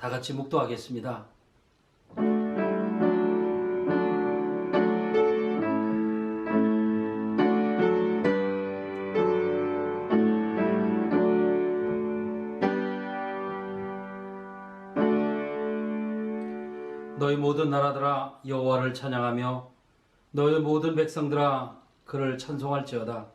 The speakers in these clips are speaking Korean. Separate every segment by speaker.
Speaker 1: 다 같이 묵도하겠습니다. 너희 모든 나라들아 여호와를 찬양하며 너희 모든 백성들아 그를 찬송할지어다.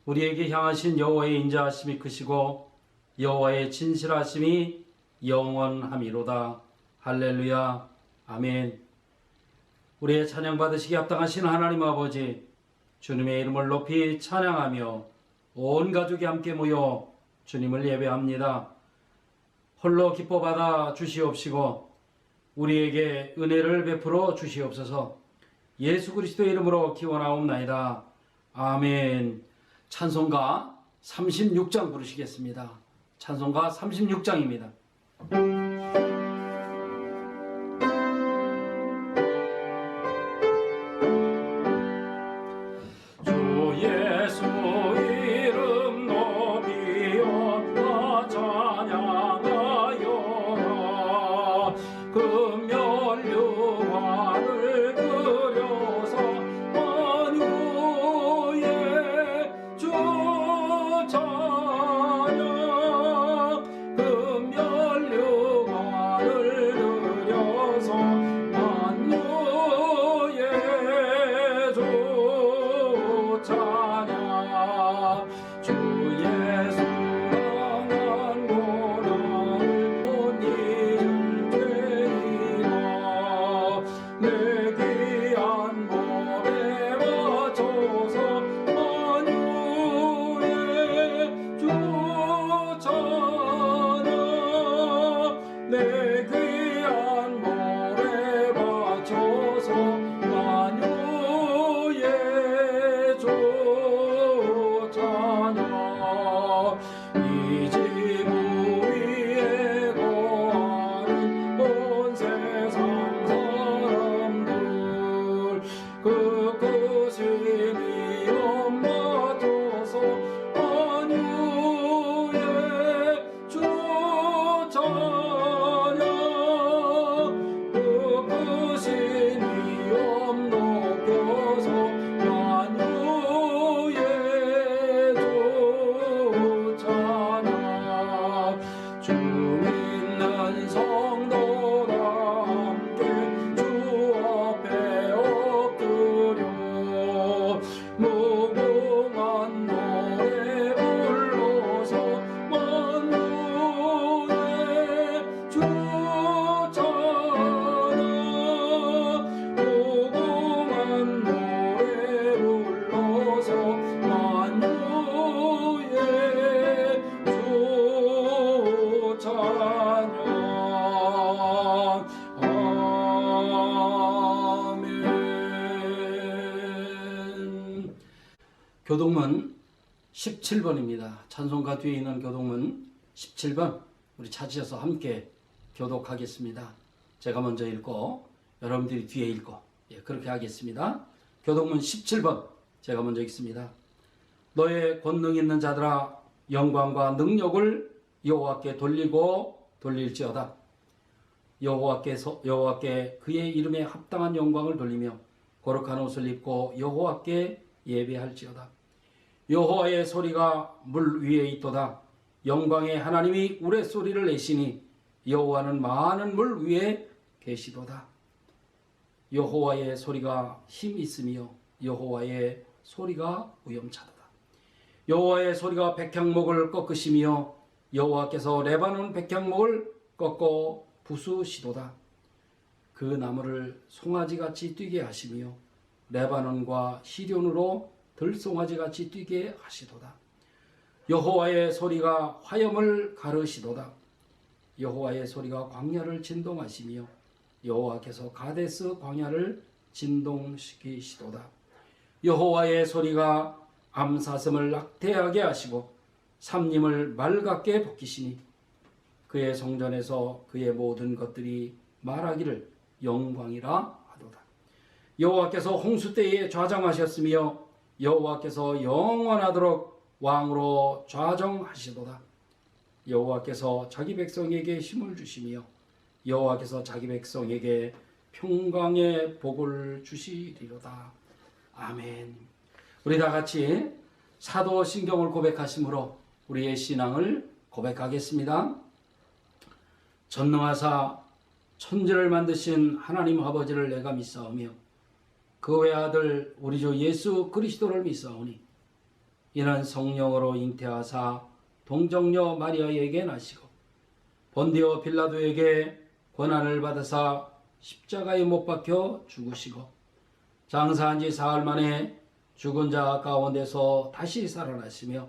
Speaker 1: 우리에게 향하신 여호와의 인자하심이 크시고 여호와의 진실하심이 영원함이로다. 할렐루야. 아멘. 우리의 찬양 받으시기 합당하신 하나님 아버지, 주님의 이름을 높이 찬양하며 온 가족이 함께 모여 주님을 예배합니다. 홀로 기뻐 받아 주시옵시고 우리에게 은혜를 베풀어 주시옵소서. 예수 그리스도의 이름으로 기원하옵나이다. 아멘. 찬송가 36장 부르시겠습니다. 찬송가 36장입니다. 주 예수 이름 높이옵나 찬양하여 금연류관을 그려서 만유의 주 찬양 금연류관을 그려서 만유의 주 찬양 주 예수 강한 고난을 못 잊을 죄인아 내 귀한 몸에 바쳐서 만유의 주 찬양 내 귀한 몸에 바쳐서 만유의 주 찬양 이 지구 위에 거하는 온 세상 사람들 그 끝이 위험 맞춰서 만유의 주 찬양 그 끝이 위험 높여서 만유의 주 찬양 주 믿는 성도가 함께 주 앞에 엎드려 무궁한 노래 불러서 만유의 주 찬양 무궁한 노래 불러서 만유의 주 찬양 아멘. 교동문 17번입니다. 찬송가 뒤에 있는 교동문 17번 우리 찾으셔서 함께 교독하겠습니다. 제가 먼저 읽고 여러분들이 뒤에 읽고 그렇게 하겠습니다. 교동문 17번 제가 먼저 읽습니다. 너의 권능 있는 자들아 영광과 능력을 여호와께 돌리고 돌릴지어다. 여호와께 그의 이름에 합당한 영광을 돌리며 거룩한 옷을 입고 여호와께 예배할지어다. 여호와의 소리가 물 위에 있도다. 영광의 하나님이 우레소리를 내시니 여호와는 많은 물 위에 계시도다. 여호와의 소리가 힘 있으며 여호와의 소리가 위엄차도다. 여호와의 소리가 백향목을 꺾으시며 여호와께서 레바논 백향목을 꺾어 부수시도다. 그 나무를 송아지같이 뛰게 하시며 레바논과 시련으로 들송아지같이 뛰게 하시도다. 여호와의 소리가 화염을 가르시도다. 여호와의 소리가 광야를 진동하시며 여호와께서 가데스 광야를 진동시키시도다. 여호와의 소리가 암사슴을 낙태하게 하시고 삼림을 맑게 벗기시니 그의 성전에서 그의 모든 것들이 말하기를 영광이라 하도다. 여호와께서 홍수 때에 좌정하셨으며 여호와께서 영원하도록 왕으로 좌정하시도다. 여호와께서 자기 백성에게 힘을 주시며 여호와께서 자기 백성에게 평강의 복을 주시리로다. 아멘. 우리 다 같이 사도신경을 고백하심으로 우리의 신앙을 고백하겠습니다. 전능하사 천지를 만드신 하나님 아버지를 내가 믿사오며 그 외아들 우리 주 예수 그리스도를 믿사오니 이는 성령으로 잉태하사 동정녀 마리아에게 나시고 본디오 빌라도에게 고난을 받으사 십자가에 못 박혀 죽으시고 장사한 지 사흘 만에 죽은 자 가운데서 다시 살아나시며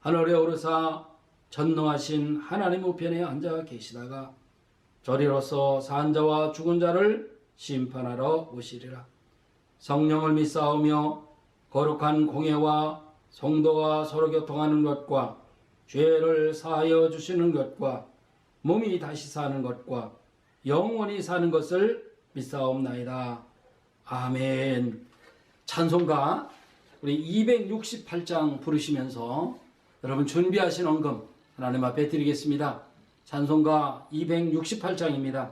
Speaker 1: 하늘에 오르사 전능하신 하나님 우편에 앉아 계시다가 저리로서 산 자와 죽은 자를 심판하러 오시리라. 성령을 믿사오며 거룩한 공예와 성도가 서로 교통하는 것과 죄를 사하여 주시는 것과 몸이 다시 사는 것과 영원히 사는 것을 믿사옵나이다. 아멘. 찬송가 우리 268장 부르시면서 여러분 준비하신 헌금 하나님 앞에 드리겠습니다. 찬송가 268장입니다.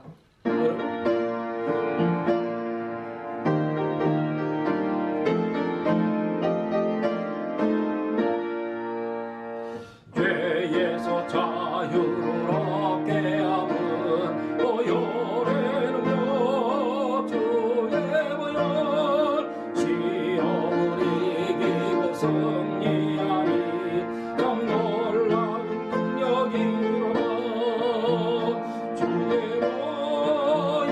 Speaker 1: 죄에서 자유를 얻게 하는 보혈의 능력 주의 보혈 시험을 이기고 승리하니 참 놀라운 능력이로다. 주의 보혈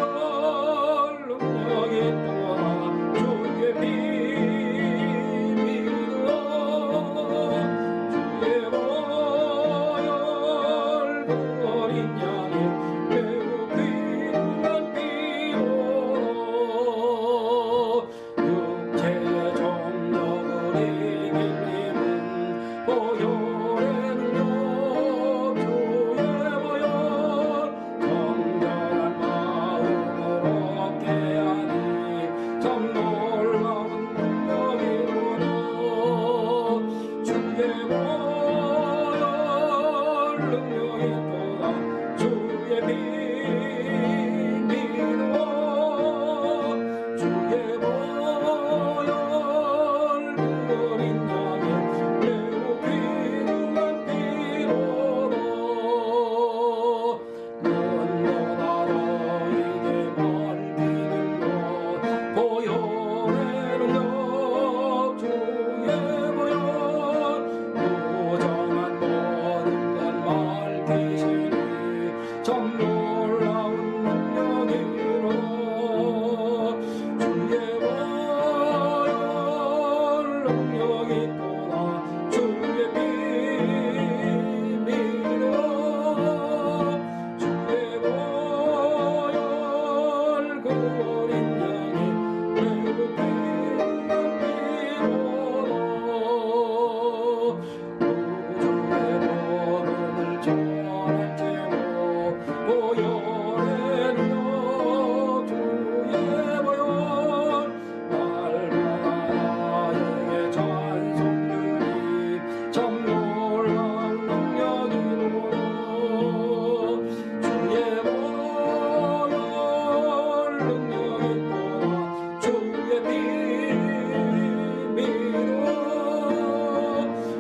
Speaker 1: 능력이 또한 주의 비밀로 주의 어린 양의 매우 귀한 피로 육체의 정력을 이긴 힘은 보혈의 능력 주의 보혈 정결한 마음을 얻게 하니 참 놀라운 능력이로다. 주의 보혈 능력이 또한 주의 비밀로 주의 보혈 어린 양의 매우 귀한 피로로 무엇보다 너에게 멀리는 것 보혈의 능력 주의 보혈 무정한 모든 것 밝히시니 참 놀라운 능력이로다. 주의 보혈 능력이 또한 주의 비밀로 주의 보혈 그 어린 양의 매우 귀한 피로로 우주의 복음을 전할 제목 보혈의 능력 주의 보혈 날마다 나에게 찬송 주님 참 놀라운 능력이로다. 주의 보혈 능력이 또한 주의 비밀로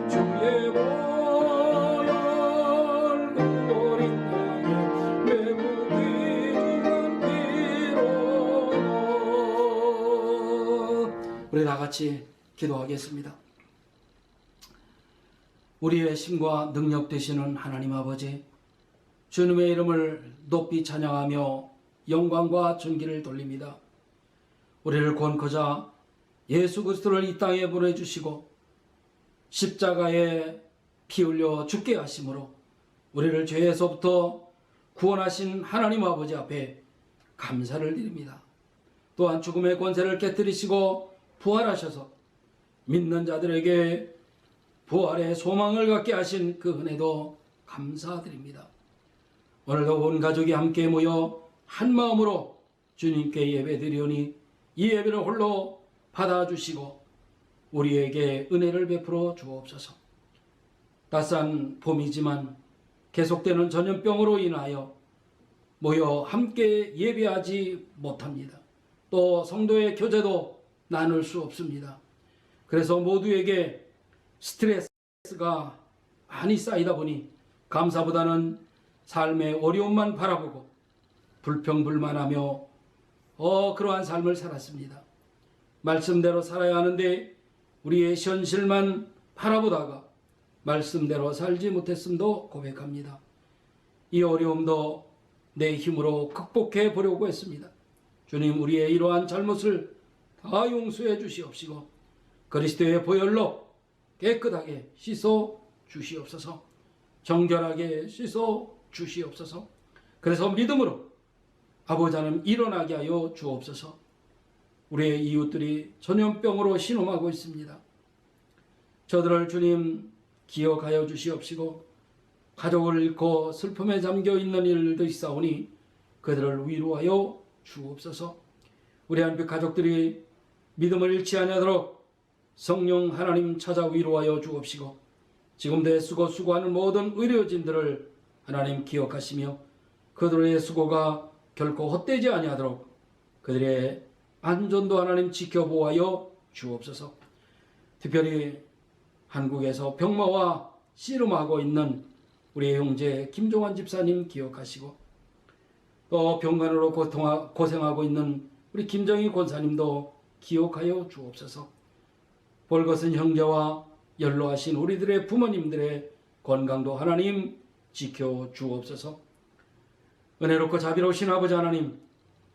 Speaker 1: 주의 보혈 그 어린 양의 매우 귀한 피로다. 우리 다 같이 기도하겠습니다. 우리의 신과 능력 되시는 하나님 아버지, 주님의 이름을 높이 찬양하며 영광과 존귀를 돌립니다. 우리를 권코자 예수 그리스도를 이 땅에 보내주시고 십자가에 피 흘려 죽게 하심으로 우리를 죄에서부터 구원하신 하나님 아버지 앞에 감사를 드립니다. 또한 죽음의 권세를 깨뜨리시고 부활하셔서 믿는 자들에게 부활의 소망을 갖게 하신 그 은혜도 감사드립니다. 오늘도 온 가족이 함께 모여 한 마음으로 주님께 예배드리오니 이 예배를 홀로 받아주시고 우리에게 은혜를 베풀어 주옵소서. 따스한 봄이지만 계속되는 전염병으로 인하여 모여 함께 예배하지 못합니다. 또 성도의 교제도 나눌 수 없습니다. 그래서 모두에게 스트레스가 많이 쌓이다 보니 감사보다는 삶의 어려움만 바라보고 불평불만하며 그러한 삶을 살았습니다. 말씀대로 살아야 하는데 우리의 현실만 바라보다가 말씀대로 살지 못했음도 고백합니다. 이 어려움도 내 힘으로 극복해 보려고 했습니다. 주님, 우리의 이러한 잘못을 다 용서해 주시옵시고 그리스도의 보혈로 깨끗하게 씻어 주시옵소서. 정결하게 씻어 주시옵소서. 그래서 믿음으로 아버지 하나님 일어나게 하여 주옵소서. 우리의 이웃들이 전염병으로 신음하고 있습니다. 저들을 주님 기억하여 주시옵시고 가족을 잃고 슬픔에 잠겨 있는 일도 있사오니 그들을 위로하여 주옵소서. 우리 한빛 가족들이 믿음을 잃지 아니하도록 성령 하나님 찾아 위로하여 주옵시고 지금도 애쓰고 수고하는 모든 의료진들을 하나님 기억하시며 그들의 수고가 결코 헛되지 아니하도록 그들의 안전도 하나님 지켜보아여 주옵소서. 특별히 한국에서 병마와 씨름하고 있는 우리의 형제 김종환 집사님 기억하시고 또 병간으로 고생하고 있는 우리 김정희 권사님도 기억하여 주옵소서. 벌거슨 형제와 연로하신 우리들의 부모님들의 건강도 하나님 지켜 주옵소서. 은혜롭고 자비로우신 아버지 하나님,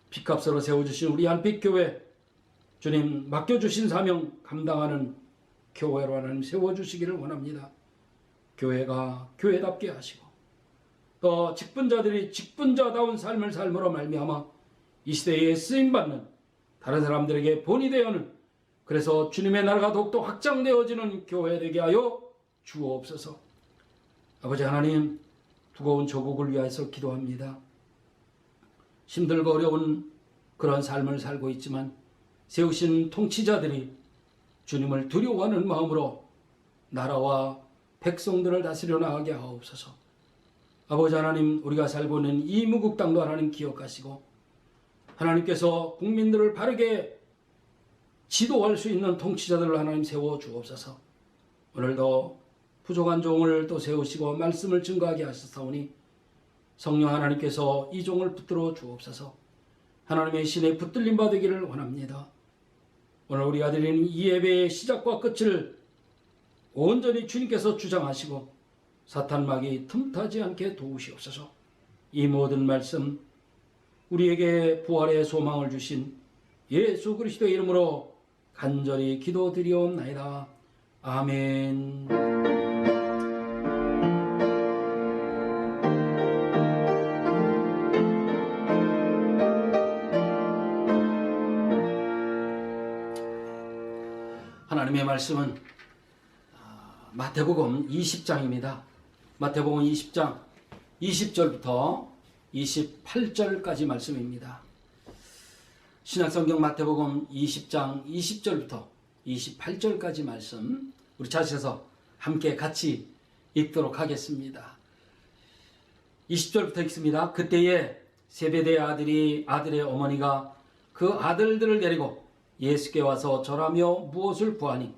Speaker 1: 핏값으로 세워주신 우리 한빛교회 주님 맡겨주신 사명 감당하는 교회로 하나님 세워주시기를 원합니다. 교회가 교회답게 하시고 또 직분자들이 직분자다운 삶을 삶으로 말미암아 이 시대에 쓰임받는 다른 사람들에게 본이 되어는 그래서 주님의 나라가 더욱더 확장되어지는 교회 되게 하여 주옵소서. 아버지 하나님, 두고온 조국을 위해서 기도합니다. 힘들고 어려운 그런 삶을 살고 있지만 세우신 통치자들이 주님을 두려워하는 마음으로 나라와 백성들을 다스려 나가게 하옵소서. 아버지 하나님, 우리가 살고 있는 이 무국 땅도 하나님 기억하시고 하나님께서 국민들을 바르게 지도할 수 있는 통치자들을 하나님 세워 주옵소서. 오늘도 부족한 종을 또 세우시고 말씀을 증거하게 하셨사오니 성령 하나님께서 이 종을 붙들어 주옵소서. 하나님의 신에 붙들림 받으기를 원합니다. 오늘 우리가 드리는 이 예배의 시작과 끝을 온전히 주님께서 주장하시고 사탄막이 틈타지 않게 도우시옵소서. 이 모든 말씀 우리에게 부활의 소망을 주신 예수 그리스도의 이름으로 간절히 기도드리옵나이다. 아멘. 하나님의 말씀은 마태복음 20장입니다. 마태복음 20장 20절부터 28절까지 말씀입니다. 신약성경 마태복음 20장 20절부터 28절까지 말씀 우리 찾으셔서 함께 같이 읽도록 하겠습니다. 20절부터 읽습니다. 그때에 세베대의 아들의 어머니가 그 아들들을 데리고 예수께 와서 절하며 무엇을 구하니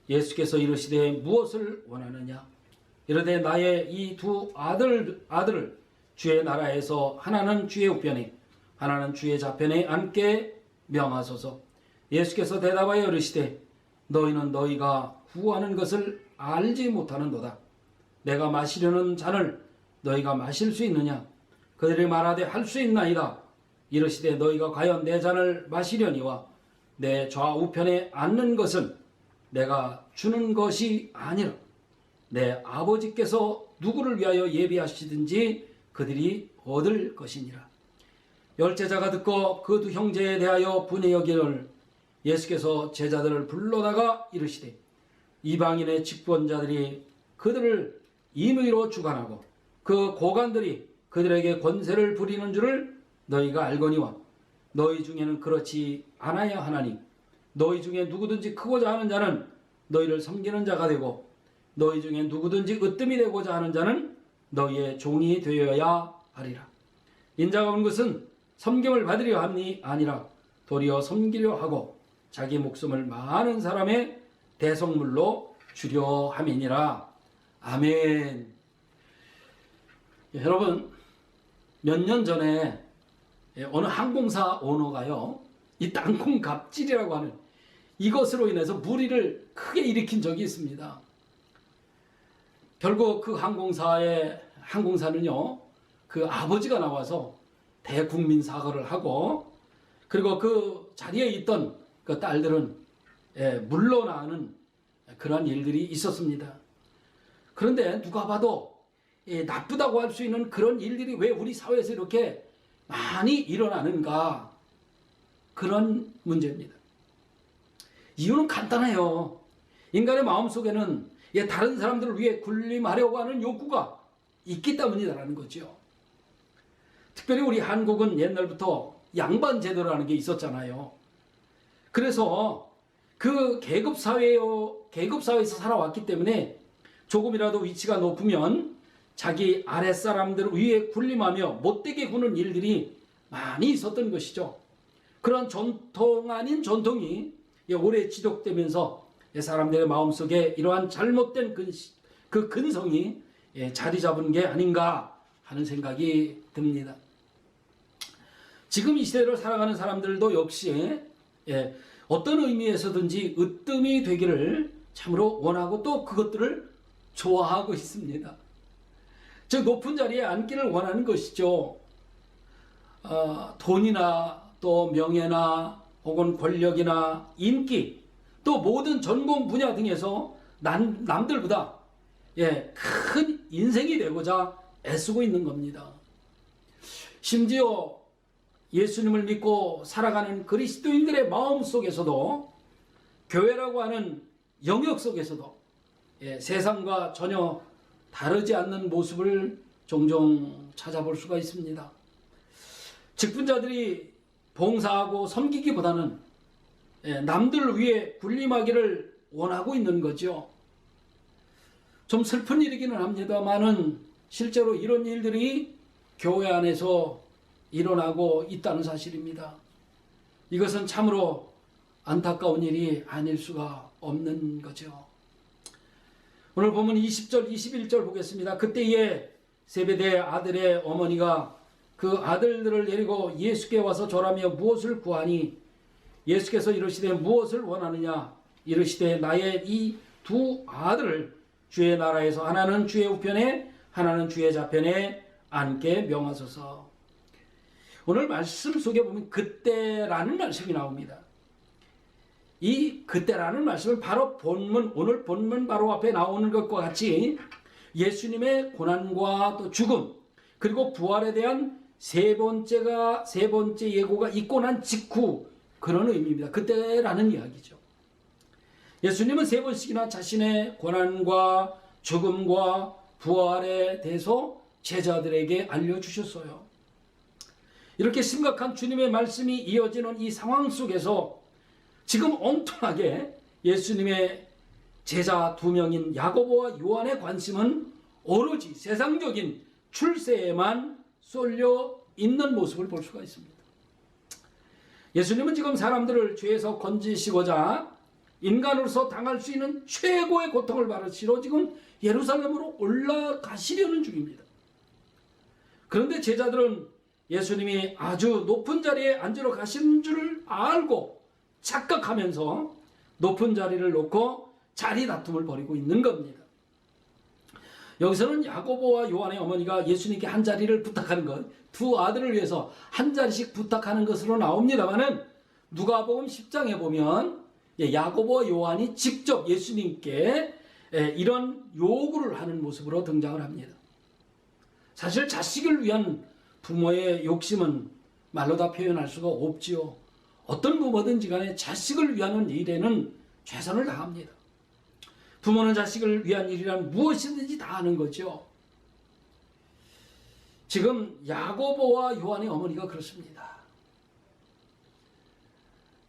Speaker 1: 예수께서 이르시되 무엇을 원하느냐 이르되 나의 이 두 아들을 주의 나라에서 하나는 주의 우편에 하나는 주의 좌편에 앉게 명하소서. 예수께서 대답하여 이르시되 너희는 너희가 구하는 것을 알지 못하는도다. 내가 마시려는 잔을 너희가 마실 수 있느냐? 그들이 말하되 할 수 있나이다. 이르시되 너희가 과연 내 잔을 마시려니와 내 좌우편에 앉는 것은 내가 주는 것이 아니라 내 아버지께서 누구를 위하여 예비하시든지 그들이 얻을 것이니라. 열제자가 듣고 그 두 형제에 대하여 분이 여기를 예수께서 제자들을 불러다가 이르시되 이방인의 직분자들이 그들을 임의로 주관하고 그 고관들이 그들에게 권세를 부리는 줄을 너희가 알거니와 너희 중에는 그렇지 않아야 하나니 너희 중에 누구든지 크고자 하는 자는 너희를 섬기는 자가 되고 너희 중에 누구든지 으뜸이 되고자 하는 자는 너희의 종이 되어야 하리라. 인자가 온 것은 섬김을 받으려 함이 아니라 도리어 섬기려 하고 자기 목숨을 많은 사람의 대속물로 주려 함이니라. 아멘. 여러분, 몇 년 전에 어느 항공사 오너가요, 이 땅콩 갑질이라고 하는 이것으로 인해서 물의를 크게 일으킨 적이 있습니다. 결국 그 항공사는요, 그 아버지가 나와서 대국민 사과를 하고, 그리고 그 자리에 있던 그 딸들은 물러나는 그런 일들이 있었습니다. 그런데 누가 봐도 나쁘다고 할 수 있는 그런 일들이 왜 우리 사회에서 이렇게 많이 일어나는가, 그런 문제입니다. 이유는 간단해요. 인간의 마음속에는 다른 사람들을 위해 군림하려고 하는 욕구가 있기 때문이라는 거죠. 특별히 우리 한국은 옛날부터 양반 제도라는 게 있었잖아요. 그래서 그 계급사회에서 살아왔기 때문에 조금이라도 위치가 높으면 자기 아랫사람들 위에 군림하며 못되게 구는 일들이 많이 있었던 것이죠. 그런 전통 아닌 전통이 오래 지속되면서 사람들의 마음속에 이러한 잘못된 그 근성이 자리 잡은 게 아닌가 하는 생각이 듭니다. 지금 이 시대를 살아가는 사람들도 역시 어떤 의미에서든지 으뜸이 되기를 참으로 원하고 또 그것들을 좋아하고 있습니다. 즉 높은 자리에 앉기를 원하는 것이죠. 돈이나 또 명예나 혹은 권력이나 인기 또 모든 전공 분야 등에서 남들보다 큰 인생이 되고자 애쓰고 있는 겁니다. 심지어 예수님을 믿고 살아가는 그리스도인들의 마음 속에서도 교회라고 하는 영역 속에서도 세상과 전혀 다르지 않는 모습을 종종 찾아볼 수가 있습니다. 직분자들이 봉사하고 섬기기보다는 남들을 위해 군림하기를 원하고 있는 거죠. 좀 슬픈 일이기는 합니다만은 실제로 이런 일들이 교회 안에서 일어나고 있다는 사실입니다. 이것은 참으로 안타까운 일이 아닐 수가 없는 거죠. 오늘 보면 20절, 21절 보겠습니다. 그때에 세베대 아들의 어머니가 그 아들들을 데리고 예수께 와서 절하며 무엇을 구하니 예수께서 이르시되 무엇을 원하느냐 이르시되 나의 이 두 아들을 주의 나라에서 하나는 주의 우편에 하나는 주의 좌편에 앉게 명하소서. 오늘 말씀 속에 보면 그때라는 말씀이 나옵니다. 이 그때라는 말씀은 바로 오늘 본문 바로 앞에 나오는 것과 같이 예수님의 고난과 또 죽음 그리고 부활에 대한 세 번째 예고가 있고 난 직후 그런 의미입니다. 그때라는 이야기죠. 예수님은 세 번씩이나 자신의 고난과 죽음과 부활에 대해서 제자들에게 알려주셨어요. 이렇게 심각한 주님의 말씀이 이어지는 이 상황 속에서 지금 엉뚱하게 예수님의 제자 두 명인 야고보와 요한의 관심은 오로지 세상적인 출세에만 쏠려 있는 모습을 볼 수가 있습니다. 예수님은 지금 사람들을 죄에서 건지시고자 인간으로서 당할 수 있는 최고의 고통을 받으시러 지금 예루살렘으로 올라가시려는 중입니다. 그런데 제자들은 예수님이 아주 높은 자리에 앉으러 가시는 줄 알고 착각하면서 높은 자리를 놓고 자리 다툼을 벌이고 있는 겁니다. 여기서는 야고보와 요한의 어머니가 예수님께 한 자리를 부탁하는 것, 두 아들을 위해서 한 자리씩 부탁하는 것으로 나옵니다만은 누가복음 10장에 보면 야고보와 요한이 직접 예수님께 이런 요구를 하는 모습으로 등장을 합니다. 사실 자식을 위한 부모의 욕심은 말로 다 표현할 수가 없지요. 어떤 부모든지 간에 자식을 위한 일에는 최선을 다합니다. 부모는 자식을 위한 일이란 무엇이든지 다 하는 거죠. 지금 야고보와 요한의 어머니가 그렇습니다.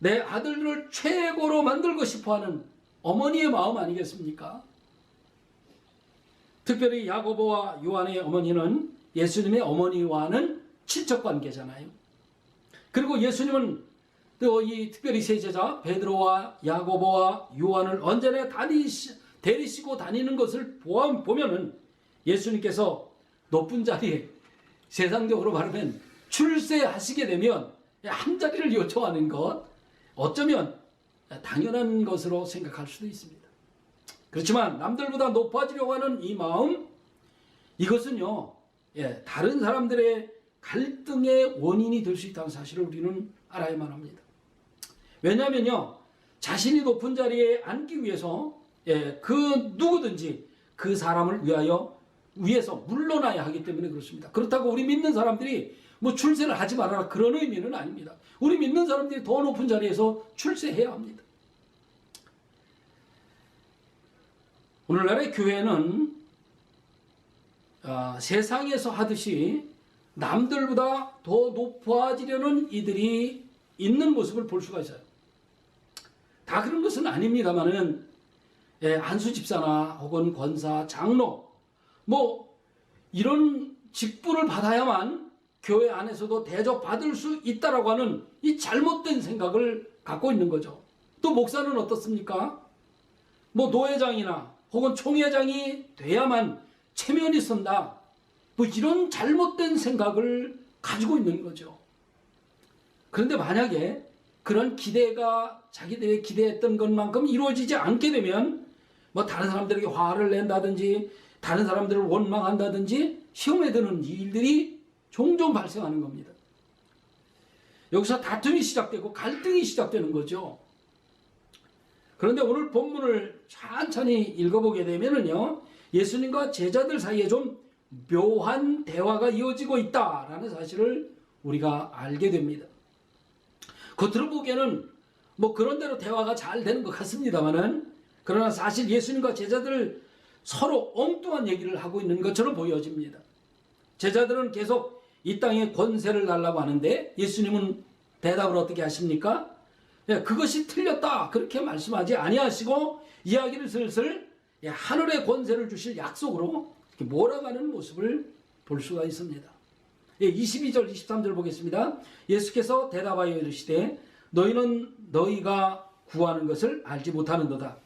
Speaker 1: 내 아들을 최고로 만들고 싶어하는 어머니의 마음 아니겠습니까? 특별히 야고보와 요한의 어머니는 예수님의 어머니와는 친척 관계잖아요. 그리고 예수님은 또 이 특별히 세 제자 베드로와 야고보와 요한을 언제나 데리시고 다니는 것을 보면은 예수님께서 높은 자리에 세상적으로 말하면 출세하시게 되면 한 자리를 요청하는 것, 어쩌면 당연한 것으로 생각할 수도 있습니다. 그렇지만 남들보다 높아지려고 하는 이 마음, 이것은요, 다른 사람들의 갈등의 원인이 될 수 있다는 사실을 우리는 알아야만 합니다. 왜냐하면요, 자신이 높은 자리에 앉기 위해서 그 누구든지 그 사람을 위해서 물러나야 하기 때문에 그렇습니다. 그렇다고 우리 믿는 사람들이 뭐 출세를 하지 말아라 그런 의미는 아닙니다. 우리 믿는 사람들이 더 높은 자리에서 출세해야 합니다. 오늘날의 교회는 세상에서 하듯이 남들보다 더 높아지려는 이들이 있는 모습을 볼 수가 있어요. 다 그런 것은 아닙니다만은 안수 집사나 혹은 권사, 장로 뭐 이런 직분을 받아야만 교회 안에서도 대접받을 수 있다라고 하는 이 잘못된 생각을 갖고 있는 거죠. 또 목사는 어떻습니까? 뭐 노회장이나 혹은 총회장이 돼야만 체면이 선다. 뭐 이런 잘못된 생각을 가지고 있는 거죠. 그런데 만약에 그런 기대가 자기들이 기대했던 것만큼 이루어지지 않게 되면 뭐 다른 사람들에게 화를 낸다든지 다른 사람들을 원망한다든지 시험에 드는 일들이 종종 발생하는 겁니다. 여기서 다툼이 시작되고 갈등이 시작되는 거죠. 그런데 오늘 본문을 천천히 읽어보게 되면은요, 예수님과 제자들 사이에 좀 묘한 대화가 이어지고 있다라는 사실을 우리가 알게 됩니다. 겉으로 보기에는 뭐 그런 대로 대화가 잘 되는 것 같습니다만은, 그러나 사실 예수님과 제자들 서로 엉뚱한 얘기를 하고 있는 것처럼 보여집니다. 제자들은 계속 이 땅에 권세를 달라고 하는데 예수님은 대답을 어떻게 하십니까? 그것이 틀렸다 그렇게 말씀하지 아니하시고 이야기를 슬슬 하늘의 권세를 주실 약속으로 몰아가는 모습을 볼 수가 있습니다. 22절 23절 보겠습니다. 예수께서 대답하여 이르시되 너희는 너희가 구하는 것을 알지 못하는도다.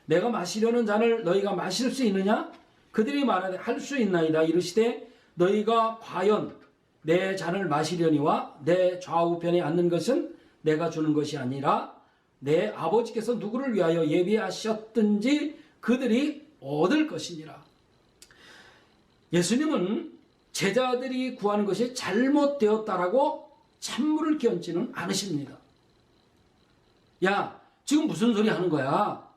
Speaker 1: 내가 마시려는 잔을 너희가 마실 수 있느냐? 그들이 말하되 할 수 있나이다. 이르시되 너희가 과연 내 잔을 마시려니와 내 좌우편에 앉는 것은 내가 주는 것이 아니라 내 아버지께서 누구를 위하여 예비하셨든지 그들이 얻을 것이니라. 예수님은 제자들이 구하는 것이 잘못되었다라고 찬물을 끼얹지는 않으십니다. 야, 지금 무슨 소리 하는 거야?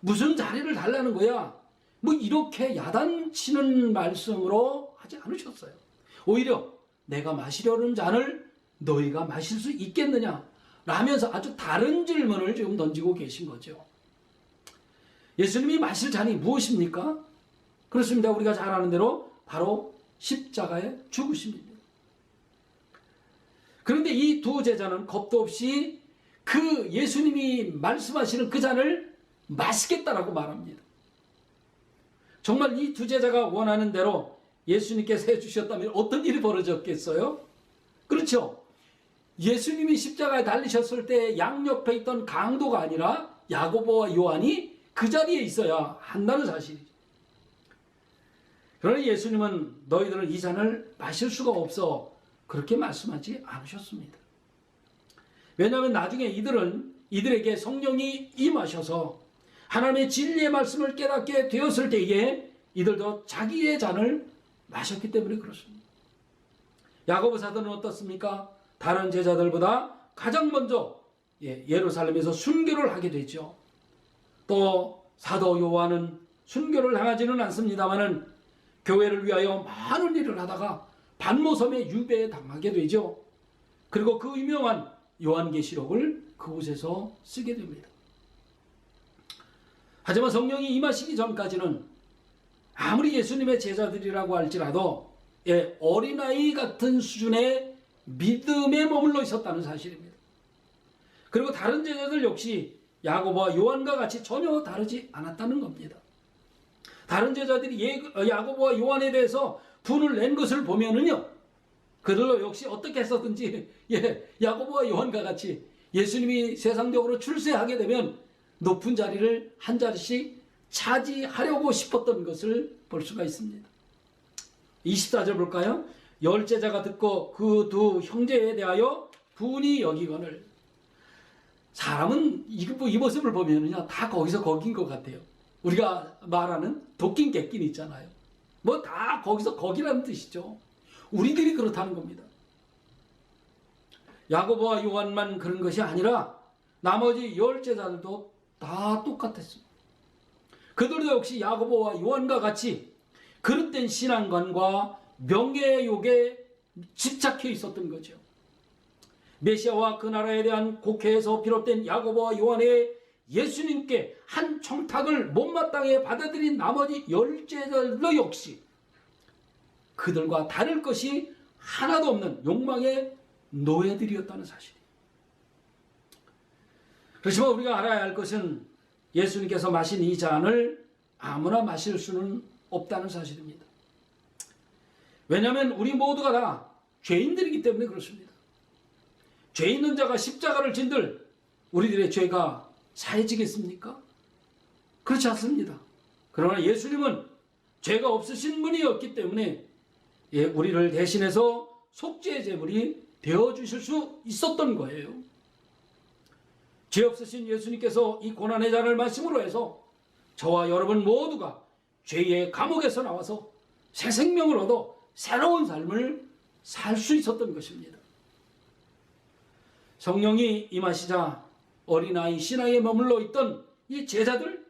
Speaker 1: 무슨 자리를 달라는 거야? 뭐 이렇게 야단치는 말씀으로 하지 않으셨어요. 오히려 내가 마시려는 잔을 너희가 마실 수 있겠느냐? 라면서 아주 다른 질문을 지금 던지고 계신 거죠. 예수님이 마실 잔이 무엇입니까? 그렇습니다. 우리가 잘 아는 대로 바로 십자가의 죽으심입니다. 그런데 이 두 제자는 겁도 없이 그 예수님이 말씀하시는 그 잔을 마시겠다라고 말합니다. 정말 이 두 제자가 원하는 대로 예수님께서 해주셨다면 어떤 일이 벌어졌겠어요? 그렇죠. 예수님이 십자가에 달리셨을 때 양옆에 있던 강도가 아니라 야고보와 요한이 그 자리에 있어야 한다는 사실이죠. 그러나 예수님은 너희들은 이 잔을 마실 수가 없어 그렇게 말씀하지 않으셨습니다. 왜냐하면 나중에 이들에게 성령이 임하셔서 하나님의 진리의 말씀을 깨닫게 되었을 때에 이들도 자기의 잔을 마셨기 때문에 그렇습니다. 야고보 사도는 어떻습니까? 다른 제자들보다 가장 먼저 예루살렘에서 순교를 하게 되죠. 또 사도 요한은 순교를 당하지는 않습니다만은 교회를 위하여 많은 일을 하다가 반모섬에 유배당하게 되죠. 그리고 그 유명한 요한계시록을 그곳에서 쓰게 됩니다. 하지만 성령이 임하시기 전까지는 아무리 예수님의 제자들이라고 할지라도 어린아이 같은 수준의 믿음에 머물러 있었다는 사실입니다. 그리고 다른 제자들 역시 야고보와 요한과 같이 전혀 다르지 않았다는 겁니다. 다른 제자들이 야고보와 요한에 대해서 분을 낸 것을 보면은요, 그들도 역시 어떻게 했었든지 야고보와 요한과 같이 예수님이 세상적으로 출세하게 되면 높은 자리를 한 자리씩 차지하려고 싶었던 것을 볼 수가 있습니다. 24절 볼까요? 열제자가 듣고 그 두 형제에 대하여 분이 여기거늘. 사람은 이 모습을 보면은요, 다 거기서 거긴 것 같아요. 우리가 말하는 도낀 객긴 있잖아요. 뭐 다 거기서 거기라는 뜻이죠. 우리들이 그렇다는 겁니다. 야고보와 요한만 그런 것이 아니라 나머지 열제자들도 다 똑같았습니다. 그들도 역시 야고보와 요한과 같이 그릇된 신앙관과 명예욕에 집착해 있었던 거죠. 메시아와 그 나라에 대한 곡해에서 비롯된 야고보와 요한의 예수님께 한 청탁을 못마땅해 받아들인 나머지 열제자들도 역시 그들과 다를 것이 하나도 없는 욕망의 노예들이었다는 사실이에요. 그렇지만 우리가 알아야 할 것은 예수님께서 마신 이 잔을 아무나 마실 수는 없다는 사실입니다. 왜냐하면 우리 모두가 다 죄인들이기 때문에 그렇습니다. 죄 있는 자가 십자가를 진들 우리들의 죄가 사해지겠습니까? 그렇지 않습니다. 그러나 예수님은 죄가 없으신 분이었기 때문에 우리를 대신해서 속죄의 제물이 되어주실 수 있었던 거예요. 죄 없으신 예수님께서 이 고난의 잔을 마심으로 해서 저와 여러분 모두가 죄의 감옥에서 나와서 새 생명을 얻어 새로운 삶을 살 수 있었던 것입니다. 성령이 임하시자 어린아이 신앙에 머물러 있던 이 제자들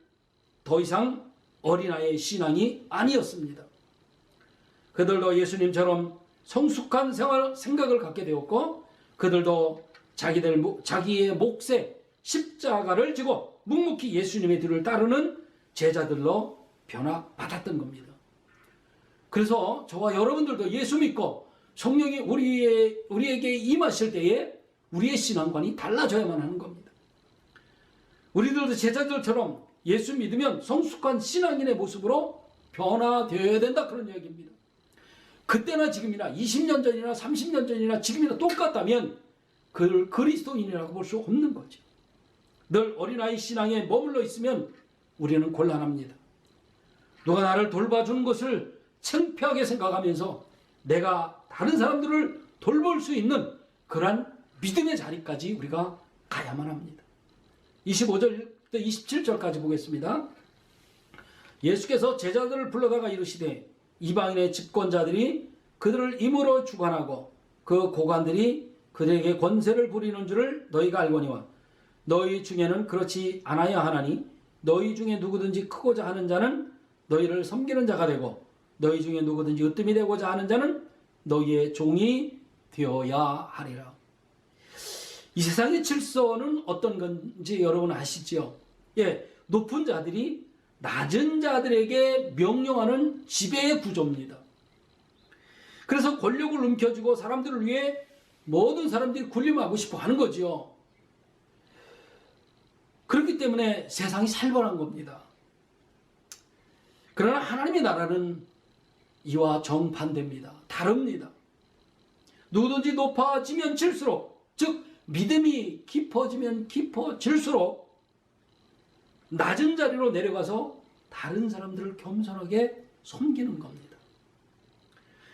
Speaker 1: 더 이상 어린아이의 신앙이 아니었습니다. 그들도 예수님처럼 성숙한 생각을 갖게 되었고 그들도 자기의 몫에 십자가를 지고 묵묵히 예수님의 뒤를 따르는 제자들로 변화받았던 겁니다. 그래서 저와 여러분들도 예수 믿고 성령이 우리에게 임하실 때에 우리의 신앙관이 달라져야만 하는 겁니다. 우리들도 제자들처럼 예수 믿으면 성숙한 신앙인의 모습으로 변화되어야 된다, 그런 이야기입니다. 그때나 지금이나 20년 전이나 30년 전이나 지금이나 똑같다면 그를 그리스도인이라고 볼 수 없는 거죠. 늘 어린아이 신앙에 머물러 있으면 우리는 곤란합니다. 누가 나를 돌봐주는 것을 창피하게 생각하면서 내가 다른 사람들을 돌볼 수 있는 그러한 믿음의 자리까지 우리가 가야만 합니다. 25절부터 27절까지 보겠습니다. 예수께서 제자들을 불러다가 이르시되 이방인의 집권자들이 그들을 임으로 주관하고 그 고관들이 그들에게 권세를 부리는 줄을 너희가 알거니와 너희 중에는 그렇지 않아야 하나니 너희 중에 누구든지 크고자 하는 자는 너희를 섬기는 자가 되고 너희 중에 누구든지 으뜸이 되고자 하는 자는 너희의 종이 되어야 하리라. 이 세상의 질서는 어떤 건지 여러분 아시죠? 높은 자들이 낮은 자들에게 명령하는 지배의 구조입니다. 그래서 권력을 움켜쥐고 사람들을 위해 모든 사람들이 군림하고 싶어 하는 거죠. 그렇기 때문에 세상이 살벌한 겁니다. 그러나 하나님의 나라는 이와 정반대입니다. 다릅니다. 누구든지 높아지면 질수록, 즉 믿음이 깊어지면 깊어질수록 낮은 자리로 내려가서 다른 사람들을 겸손하게 섬기는 겁니다.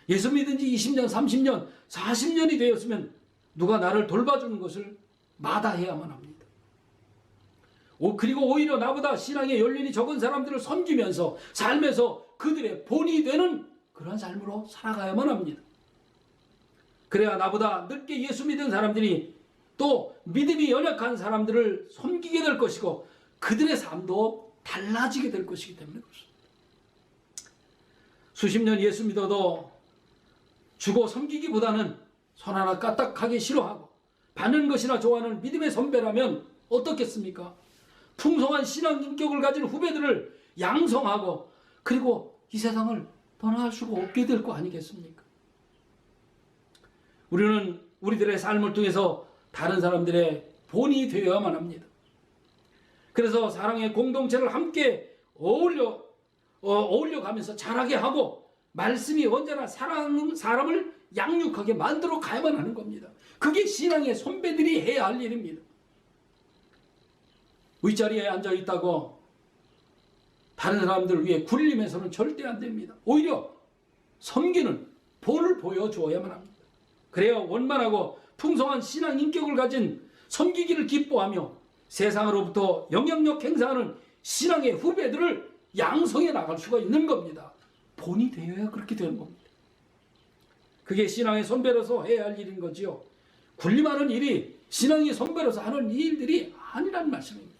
Speaker 1: 예수 믿은 지 20년, 30년, 40년이 되었으면 누가 나를 돌봐주는 것을 마다해야만 합니다. 그리고 오히려 나보다 신앙의 연륜이 적은 사람들을 섬기면서 삶에서 그들의 본이 되는 그런 삶으로 살아가야만 합니다. 그래야 나보다 늦게 예수 믿은 사람들이 또 믿음이 연약한 사람들을 섬기게 될 것이고 그들의 삶도 달라지게 될 것이기 때문에 그렇습니다. 수십 년 예수 믿어도 주고 섬기기보다는 손 하나 까딱하기 싫어하고 받는 것이나 좋아하는 믿음의 선배라면 어떻겠습니까? 풍성한 신앙 인격을 가진 후배들을 양성하고 그리고 이 세상을 떠날 수가 없게 될 거 아니겠습니까? 우리는 우리들의 삶을 통해서 다른 사람들의 본이 되어야만 합니다. 그래서 사랑의 공동체를 함께 어울려 가면서 자라게 하고 말씀이 언제나 사람을 양육하게 만들어 가야만 하는 겁니다. 그게 신앙의 선배들이 해야 할 일입니다. 윗자리에 앉아 있다고 다른 사람들 위해 굴림해서는 절대 안 됩니다. 오히려 섬기는 본을 보여주어야만 합니다. 그래야 원만하고 풍성한 신앙 인격을 가진 섬기기를 기뻐하며 세상으로부터 영향력 행사하는 신앙의 후배들을 양성해 나갈 수가 있는 겁니다. 본이 되어야 그렇게 되는 겁니다. 그게 신앙의 선배로서 해야 할 일인 거지요. 군림하는 일이 신앙의 선배로서 하는 일들이 아니라는 말씀입니다.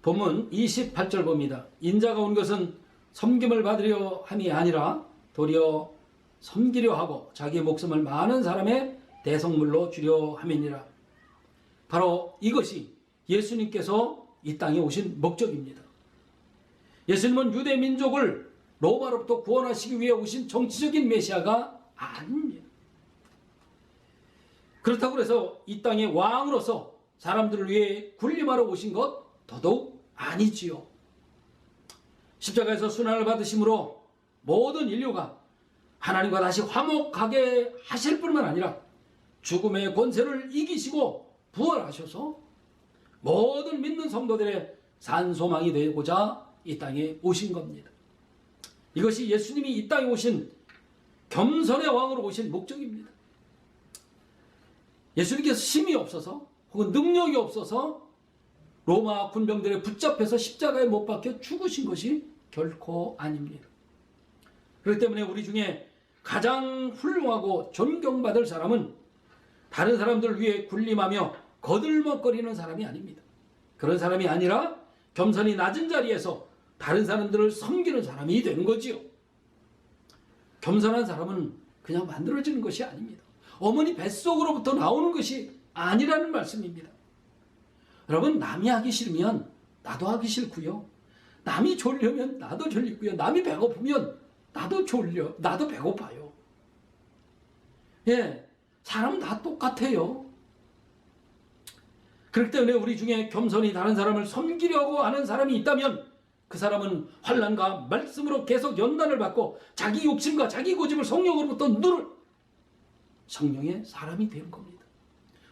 Speaker 1: 본문 28절 봅니다. 인자가 온 것은 섬김을 받으려 함이 아니라 도리어 섬기려 하고 자기의 목숨을 많은 사람의 대성물로 주려 함이니라. 바로 이것이 예수님께서 이 땅에 오신 목적입니다. 예수님은 유대 민족을 로마로부터 구원하시기 위해 오신 정치적인 메시아가 아닙니다. 그렇다고 해서 이 땅의 왕으로서 사람들을 위해 군림하러 오신 것 더더욱 아니지요. 십자가에서 순환을 받으심으로 모든 인류가 하나님과 다시 화목하게 하실 뿐만 아니라 죽음의 권세를 이기시고 부활하셔서 모든 믿는 성도들의 산소망이 되고자 이 땅에 오신 겁니다. 이것이 예수님이 이 땅에 오신 겸손의 왕으로 오신 목적입니다. 예수님께서 힘이 없어서 혹은 능력이 없어서 로마 군병들에 붙잡혀서 십자가에 못 박혀 죽으신 것이 결코 아닙니다. 그렇기 때문에 우리 중에 가장 훌륭하고 존경받을 사람은 다른 사람들을 위해 군림하며 거들먹거리는 사람이 아닙니다. 그런 사람이 아니라 겸손히 낮은 자리에서 다른 사람들을 섬기는 사람이 되는 거지요. 겸손한 사람은 그냥 만들어지는 것이 아닙니다. 어머니 뱃속으로부터 나오는 것이 아니라는 말씀입니다. 여러분, 남이 하기 싫으면 나도 하기 싫고요. 남이 졸려면 나도 졸리고요. 남이 배고프면 나도 졸려. 나도 배고파요. 예, 사람은 다 똑같아요. 그렇기 때문에 우리 중에 겸손히 다른 사람을 섬기려고 하는 사람이 있다면 그 사람은 환난과 말씀으로 계속 연단을 받고 자기 욕심과 자기 고집을 성령으로부터 누를 성령의 사람이 되는 겁니다.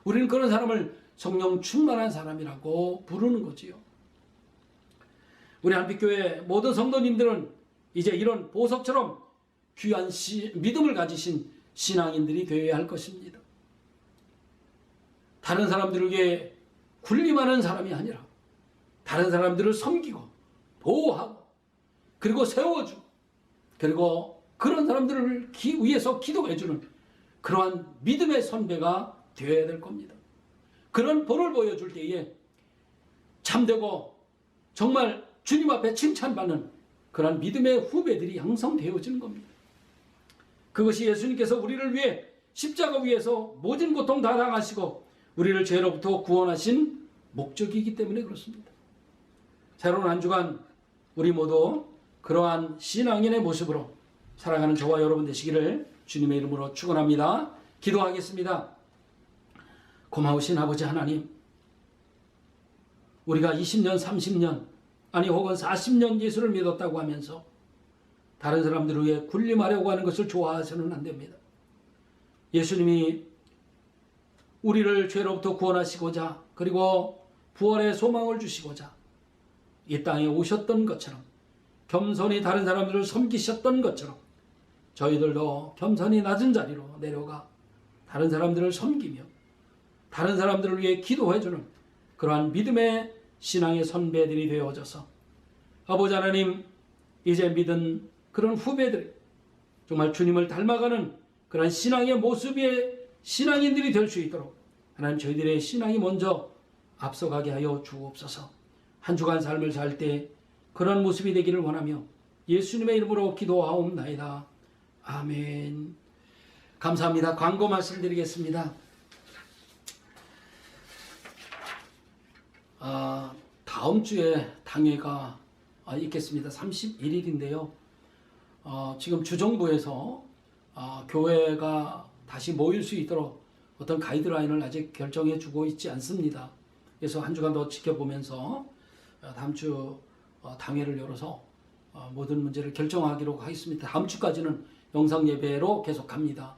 Speaker 1: 우리는 그런 사람을 성령 충만한 사람이라고 부르는 거지요. 우리 한빛교회 모든 성도님들은 이제 이런 보석처럼 귀한 믿음을 가지신 신앙인들이 되어야 할 것입니다. 다른 사람들을 위해 군림하는 사람이 아니라 다른 사람들을 섬기고 보호하고 그리고 세워주고 그리고 그런 사람들을 위해서 기도해주는 그러한 믿음의 선배가 되어야 될 겁니다. 그런 본을 보여줄 때에 참되고 정말 주님 앞에 칭찬받는 그러한 믿음의 후배들이 양성되어지는 겁니다. 그것이 예수님께서 우리를 위해 십자가 위에서 모든 고통 다 당하시고 우리를 죄로부터 구원하신 목적이기 때문에 그렇습니다. 새로운 한 주간 우리 모두 그러한 신앙인의 모습으로 살아가는 저와 여러분 되시기를 주님의 이름으로 축원합니다. 기도하겠습니다. 고마우신 아버지 하나님, 우리가 20년, 30년, 아니 혹은 40년 예수를 믿었다고 하면서 다른 사람들을 위해 군림하려고 하는 것을 좋아해서는 안 됩니다. 예수님이 우리를 죄로부터 구원하시고자 그리고 부활의 소망을 주시고자 이 땅에 오셨던 것처럼 겸손히 다른 사람들을 섬기셨던 것처럼 저희들도 겸손히 낮은 자리로 내려가 다른 사람들을 섬기며 다른 사람들을 위해 기도해주는 그러한 믿음의 신앙의 선배들이 되어져서 아버지 하나님, 이제 믿은 그런 후배들 정말 주님을 닮아가는 그런 신앙의 모습의 신앙인들이 될 수 있도록 하나님 저희들의 신앙이 먼저 앞서가게 하여 주옵소서. 한 주간 삶을 살 때 그런 모습이 되기를 원하며 예수님의 이름으로 기도하옵나이다. 아멘. 감사합니다. 광고 말씀드리겠습니다. 다음 주에 당회가 있겠습니다. 31일인데요. 지금 주정부에서 교회가 다시 모일 수 있도록 어떤 가이드라인을 아직 결정해 주고 있지 않습니다. 그래서 한 주간 더 지켜보면서 다음 주 당회를 열어서 모든 문제를 결정하기로 하겠습니다. 다음 주까지는 영상 예배로 계속합니다.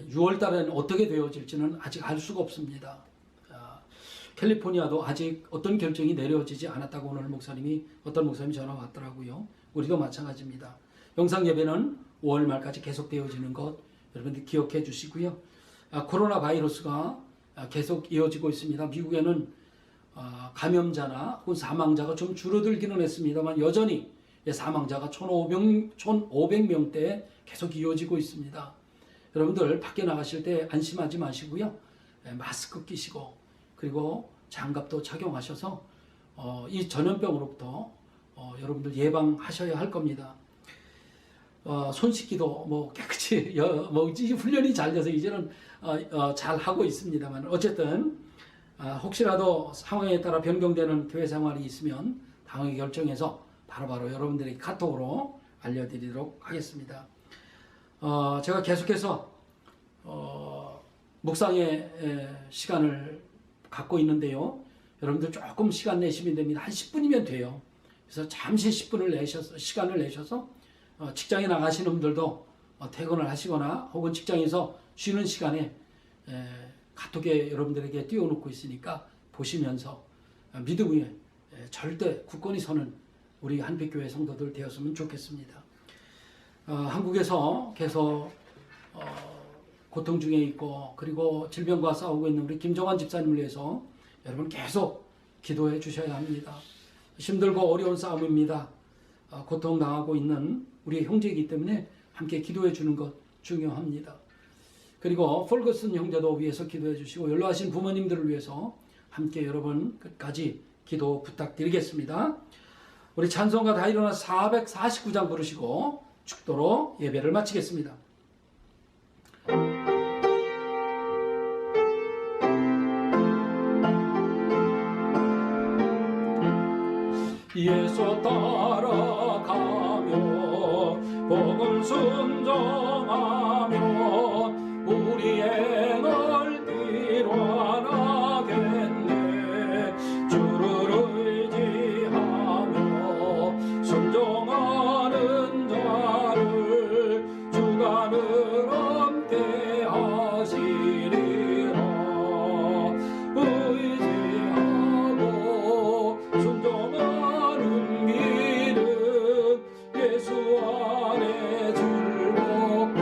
Speaker 1: 6월 달에는 어떻게 되어질지는 아직 알 수가 없습니다. 캘리포니아도 아직 어떤 결정이 내려지지 않았다고 오늘 어떤 목사님이 전화 왔더라고요. 우리도 마찬가지입니다. 영상 예배는 5월 말까지 계속 되어지는 것 여러분들 기억해 주시고요. 코로나 바이러스가 계속 이어지고 있습니다. 미국에는 감염자나 혹은 사망자가 좀 줄어들기는 했습니다만 여전히 사망자가 1,500명대에 계속 이어지고 있습니다. 여러분들 밖에 나가실 때 안심하지 마시고요. 마스크 끼시고 그리고 장갑도 착용하셔서 이 전염병으로부터 여러분들 예방하셔야 할 겁니다. 손 씻기도 뭐 깨끗이 훈련이 잘 돼서 이제는 잘 하고 있습니다만 어쨌든 혹시라도 상황에 따라 변경되는 교회 생활이 있으면 당연히 결정해서 바로바로 여러분들에게 카톡으로 알려드리도록 하겠습니다. 제가 계속해서 묵상의 시간을 갖고 있는데요. 여러분들 조금 시간 내시면 됩니다. 한 10분이면 돼요. 그래서 잠시 10분을 시간을 내셔서 직장에 나가시는 분들도 퇴근을 하시거나 혹은 직장에서 쉬는 시간에 카톡에 여러분들에게 띄워놓고 있으니까 보시면서 믿음 위에 절대 굳건히 서는 우리 한빛교회 성도들 되었으면 좋겠습니다. 한국에서 계속 고통 중에 있고 그리고 질병과 싸우고 있는 우리 김정환 집사님을 위해서 여러분 계속 기도해 주셔야 합니다. 힘들고 어려운 싸움입니다. 고통당하고 있는 우리 형제이기 때문에 함께 기도해 주는 것 중요합니다. 그리고 폴거슨 형제도 위해서 기도해 주시고 연로하신 부모님들을 위해서 함께 여러분 끝까지 기도 부탁드리겠습니다. 우리 찬송가 다 일어나 449장 부르시고 축도로 예배를 마치겠습니다. 예수 따라가며 복음 순종하며 우리의 날길 완하겠네. 주를 의지하며 순종하는 자를 주가 늘 함께 하시리라. 의지하고 순종하는 길은 예수 안에 즐겁고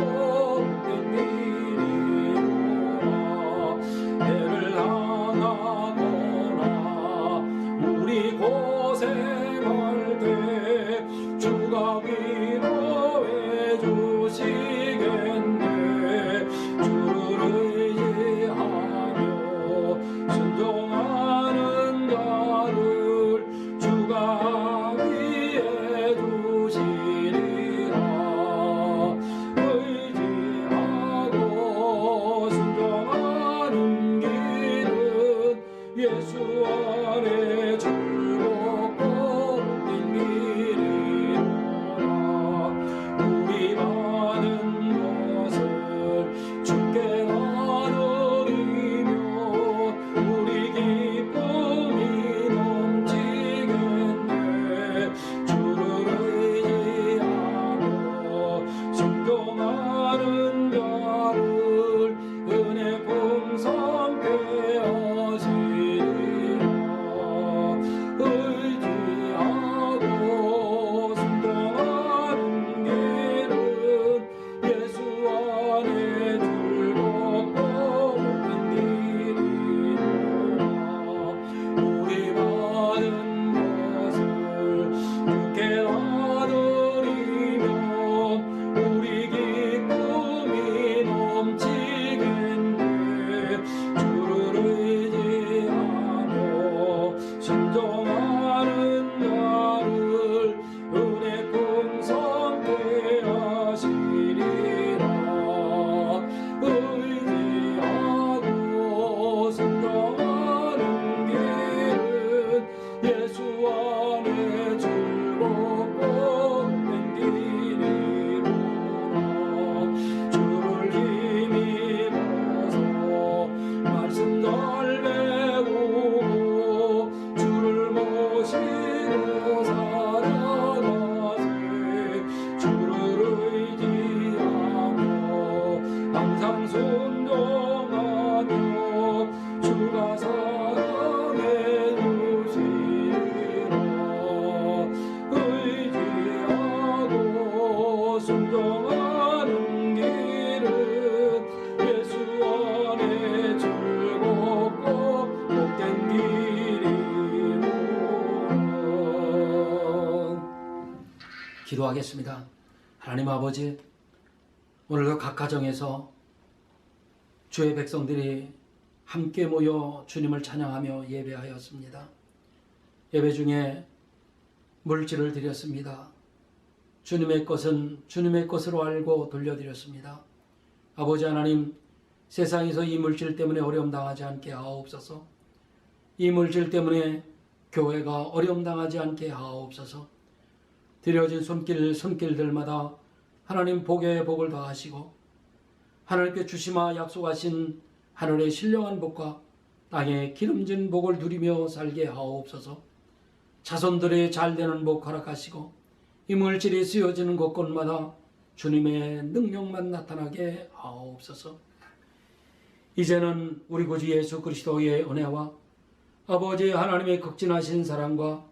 Speaker 1: 기도하겠습니다. 하나님 아버지, 오늘도 각 가정에서 주의 백성들이 함께 모여 주님을 찬양하며 예배하였습니다. 예배 중에 물질을 드렸습니다. 주님의 것은 주님의 것으로 알고 돌려드렸습니다. 아버지 하나님, 세상에서 이 물질 때문에 어려움 당하지 않게 하옵소서. 이 물질 때문에 교회가 어려움 당하지 않게 하옵소서. 드려진 손길들마다 하나님 복에 복을 더하시고 하나님께 주시마 약속하신 하늘의 신령한 복과 땅의 기름진 복을 누리며 살게 하옵소서. 자손들의 잘되는 복 허락하시고 이 물질이 쓰여지는 곳곳마다 주님의 능력만 나타나게 하옵소서. 이제는 우리 구주 예수 그리스도의 은혜와 아버지 하나님의 극진하신 사랑과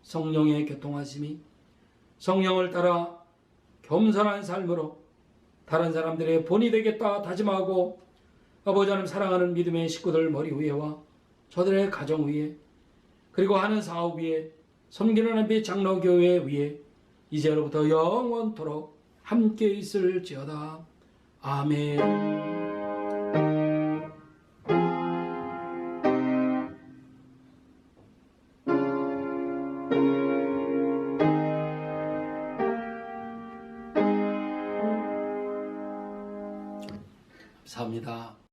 Speaker 1: 성령의 교통하심이 성령을 따라 겸손한 삶으로 다른 사람들의 본이 되겠다 다짐하고 아버지 하나님 사랑하는 믿음의 식구들 머리 위에와 저들의 가정 위에 그리고 하는 사업 위에 섬기는 하나님의 장로교회 위에 이제로부터 영원토록 함께 있을지어다. 아멘. 감사합니다.